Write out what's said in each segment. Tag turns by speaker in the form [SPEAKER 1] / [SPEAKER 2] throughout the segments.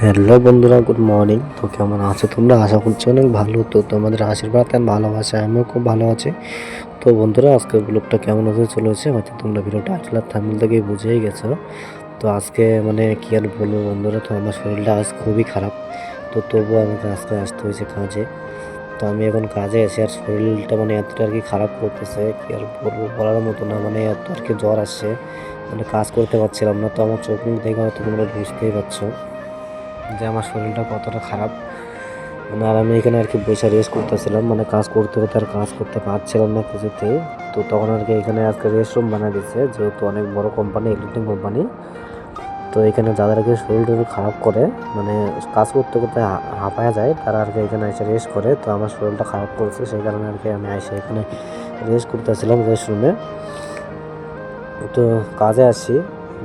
[SPEAKER 1] Hello বন্ধুরা, good morning. তো কেমন আছো তোমরা? আশা করছি অনেক ভালো। তো তোমাদের আশীর্বাদ আর ভালোবাসায় আমিও খুব ভালো আছি। তো বন্ধুরা, আজকের ব্লগটা কেমন হতে চলেছে হয়তো তোমরা ভিডিওটা টাইটেল আর থাম্বনেল থেকেই বুঝেই গেছো। তো আজকে কি আর বলবো বন্ধুরা, তো আমার শরীরটা আজ খুবই খারাপ। তো তবুও আমাকে আজকে আসতে হয়েছে কাজে। তো আমি এখন কাজে এসে আর শরীরটা এতটা আর কি খারাপ করতেছে, কি আর বলবো, বলার মতো না। এত আর কি জ্বর আসছে, কাজ করতে পারছিলাম না। তো আমার চোখ মুখ দেখে হয়তো তোমরা বুঝতেই পারছো যে আমার শরীরটা কতটা খারাপ। আর আমি এখানে আর কি বসে রেস্ট করতেছিলাম, কাজ করতে করতে আর কাজ করতে পারছিলাম না কিছুতেই। তো তখন আর কি এখানে আজকে রেস্ট রুম বানিয়ে দিচ্ছে, যেহেতু অনেক বড় কোম্পানি, ইলেকট্রিক কোম্পানি। তো এখানে যাদের আর কি শরীর টরীর খারাপ করে, কাজ করতে করতে হাঁপায়া যায়, তারা আর কি এখানে এসে রেস্ট করে। তো আমার শরীরটা খারাপ করছে, সেই কারণে আর কি আমি এসে এখানে রেস্ট করতেছিলাম রেস্ট রুমে। তো কাজে আসি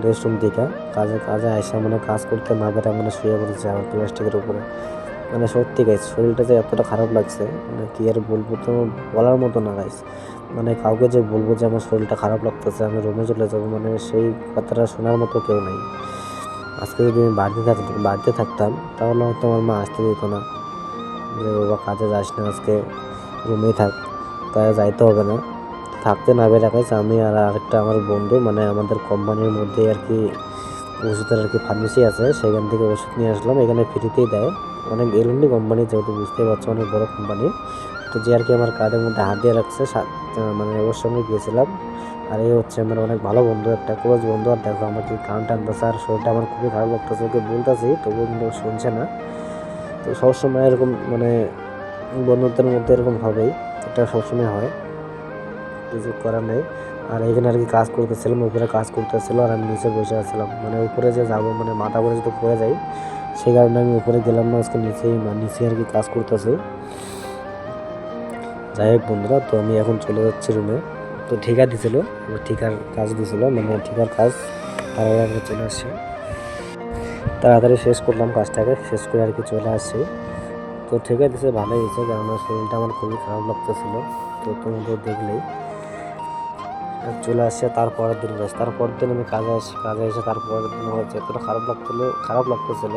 [SPEAKER 1] রেস্ট রুম থেকে, কাজে কাজে আসা কাজ করতে না পেরে শুয়ে পড়েছে আমার প্লাস্টিকের উপরে। সত্যি গাইস, শরীরটা যে এতটা খারাপ লাগছে, কি আর বলবো, তো বলার মতো না গাইস। কাউকে যে বলবো যে আমার শরীরটা খারাপ লাগতেছে, আমি রুমে চলে যাবো, সেই কথাটা শোনার মতো কেউ নাই। আজকে যদি আমি বাড়িতে থাকতাম, তাহলে হয়তো আমার মা আসতে দিত না, যে বাবা কাজে যাস না, আজকে রুমেই থাক। তাই যাইতে হবে না, থাকতে না পেরে রাখাইছে। আমি আর আরেকটা আমার বন্ধু, আমাদের কোম্পানির মধ্যে আর কি ওষুধের আর কি ফার্মেসি আছে, সেখান থেকে ওষুধ নিয়ে আসলাম। এখানে ফ্রিতেই দেয়, অনেক এলএনডি কোম্পানি, যেহেতু বুঝতেই পারছো অনেক বড় কোম্পানি। তো যে আর কি আমার কার্ডের মধ্যে হাত দিয়ে রাখছে, ওর সঙ্গে গিয়েছিলাম। আর এই হচ্ছে আমার অনেক ভালো বন্ধু, একটা ক্লোজ বন্ধু। আর দেখো আমাকে কান টানতেছে, আর শরীরটা আমার খুবই খারাপ লাগতেছে, ওকে বলতেছি তবুও কিন্তু শুনছে না। তো সবসময় এরকম বন্ধুত্বের মধ্যে এরকম হবেই, এটা সবসময় হয়, কিছু করার নেই। আর এখানে আর কি কাজ করতেছিলাম, উপরে কাজ করতেছিল, আর আমি নিচে বসে আছিলাম। উপরে যে যাবো, মাথা করে যদি পড়ে যাই, সেই কারণে আমি উপরে গেলাম না, আজকে নিচে আর কি কাজ করতেছি। যাই হোক বন্ধুরা, তো আমি এখন চলে যাচ্ছি রুমে। তো ঠিকা দিছিল, ঠিকার কাজ দিছিল, ঠিকার কাজ তাড়াতাড়ি চলে আসছি, তাড়াতাড়ি শেষ করলাম কাজটাকে, শেষ করে আর কি চলে আসছি। তো ঠিকা দিছে, ভালোই হয়েছে, কেননা শরীরটা আমার খুবই খারাপ লাগতেছিল। তো তুমি তো দেখলেই চলে আসছে। তারপরের দিন আমি কাজে এসে তারপরের দিন হচ্ছে এতটা খারাপ লাগতেছিল,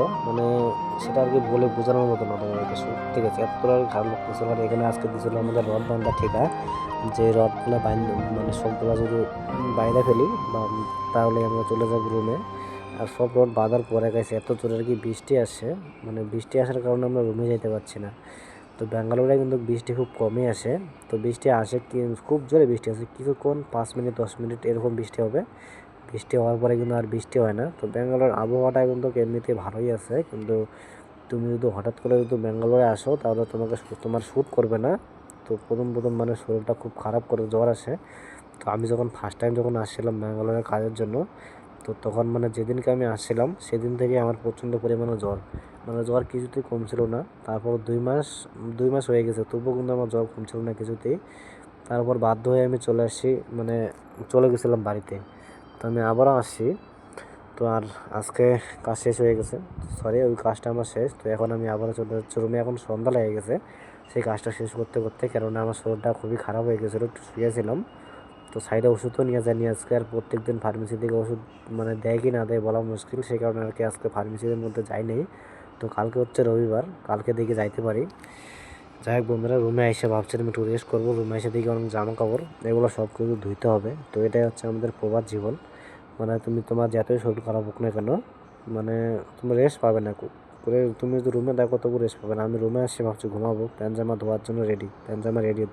[SPEAKER 1] সেটা আর কি বলে বোঝানোর মতো না তোমাদেরকে। ঠিক আছে, এতটা আর কি খারাপ লাগতেছিল। আর এখানে আজকে দিয়েছিল আমাদের রড বান্ধা ঠিকা, যে রডগুলো সবগুলো যদি বাইরে ফেলি বা তাহলে আমরা চলে যাবো রুমে। আর সব রড বাঁধার পরে গেছে, এত জোরে আর কি বৃষ্টি আসছে, বৃষ্টি আসার কারণে আমরা রুমে যেতে পারছি না। তো ব্যাঙ্গালোরে কিন্তু বৃষ্টি খুব কমই আসে। তো বৃষ্টি আসে, খুব জোরে বৃষ্টি আসে, কিছুক্ষণ 5 মিনিট 10 মিনিট এরকম বৃষ্টি হবে। বৃষ্টি হওয়ার পরে কিন্তু আর বৃষ্টি হয় না। তো ব্যাঙ্গালোর আবহাওয়াটা কিন্তু এমনিতে ভালোই আছে, কিন্তু তুমি যদি হঠাৎ করে যদি ব্যাঙ্গালোরে আসো, তাহলে তোমার শ্যুট করবে না। তো প্রথম শরীরটা খুব খারাপ করে, জ্বর আসে। তো আমি যখন ফার্স্ট টাইম আসছিলাম ব্যাঙ্গালোরের কাজের জন্য, তো তখন যেদিনকে আমি আসছিলাম, সেদিন থেকে আমার প্রচণ্ড পরিমাণে জ্বর, জ্বর কিছুতেই কমছিল না। তারপর 2 মাস হয়ে গেছে, তবুও কিন্তু আমার জ্বর কমছিল না কিছুতেই। তারপর বাধ্য হয়ে আমি চলে গেছিলাম বাড়িতে। তো আমি আবারও আসছি। তো আর আজকে কাজ শেষ হয়ে গেছে, সরি, ওই কাজটা আমার শেষ। তো এখন আমি আবারও চলে যাচ্ছি রুমে, এখন সন্ধ্যা লেগে গেছে সেই কাজটা শেষ করতে করতে, কেননা আমার শরীরটা খুবই খারাপ হয়ে গেছিলো, একটু শুয়েছিলাম। তো সাইডে ওষুধও নিয়ে যায়নি আজকে। আর প্রত্যেক দিন ফার্মেসি থেকে ওষুধ দেয় কি না দেয় বলা মুশকিল, সেই কারণে আর কি আজকে ফার্মেসির মধ্যে যাইনি। তো কালকে হচ্ছে রবিবার, কালকে দেখে যাইতে পারি। যাই হোক বন্ধুরা, রুমে এসে ভাবছিলাম একটু রেস্ট করবো। রুমে এসে দেখি অনেক জামা কাপড়, এগুলো সব কিছু ধুইতে হবে। তো এটাই হচ্ছে আমাদের প্রবাদ জীবন। তুমি তোমার যতই শরীর খারাপ হোক না কেন, তুমি রেস্ট পাবে না তুমি যদি রুমে দেখো তবু রেস্ট পাবে না। আমি রুমে আসছি, ভাবছি ঘুমাবো, প্যান্ট জামা ধোয়ার জন্য রেডি, প্যান্ট জামা রেডি।